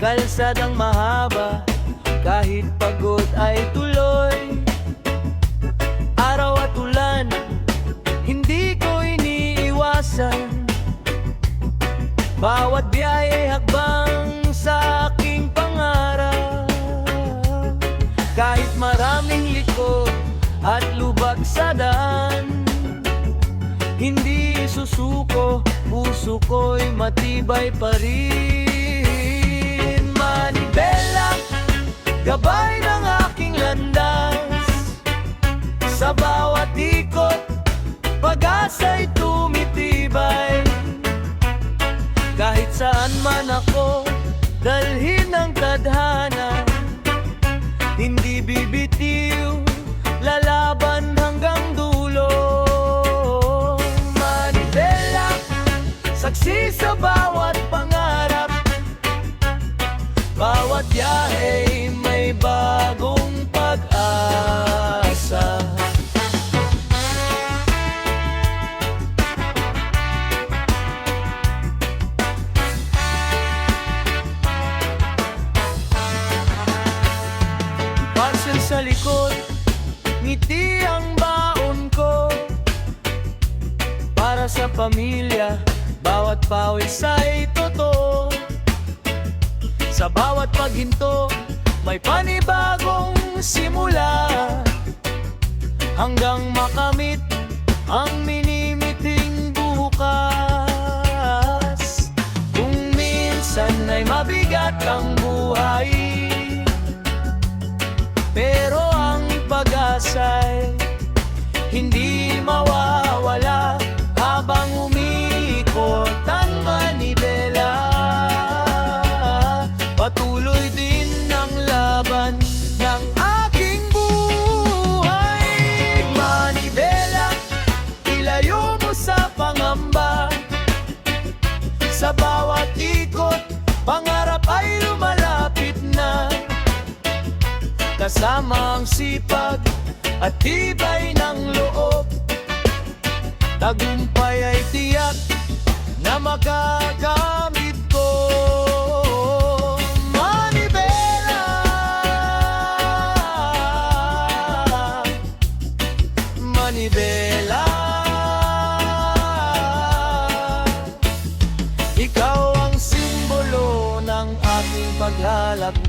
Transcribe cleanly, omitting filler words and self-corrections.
kalsadang mahaba, kahit pagod ay tuloy. Araw at ulan, hindi ko iniiwasan. Bawat biyahe hakbang sa aking pangarap. Kahit maraming liko at lubag sa daan, hindi susuko, puso ko'y matibay pa rin. Manibela, gabay ng aking landas. Sa bawat ikot, pag-asa'y tumitibay. Kahit saan man ako, dalhin ang tadhana. Hindi bibitiw, lalaban hanggang dulo. Manibela, saksi sa bawat pangarap. Bawat biyahe may bagong pag-asa. Parcel sa likod, ngiti ang baon ko. Para sa pamilya, bawat pawis ay totoo. Sa bawat paghinto, may panibagong simula. Hanggang makamit ang minimiting bukas. Kung minsan ay mabigat ang buhay, pero ang pag-asa'y hindi mawawala. Habang umiikot ang manibela, patuloy din ang laban ng aking buhay. Manibela, ilayo mo sa pangamba. Sa bawat ikot, pangarap ay lumalapit na. Kasama ang sipag at tibay ng loob, tagumpay ay tiyak na magagamit ko. Manibela, manibela, ikaw ang simbolo ng aking paglalakbay.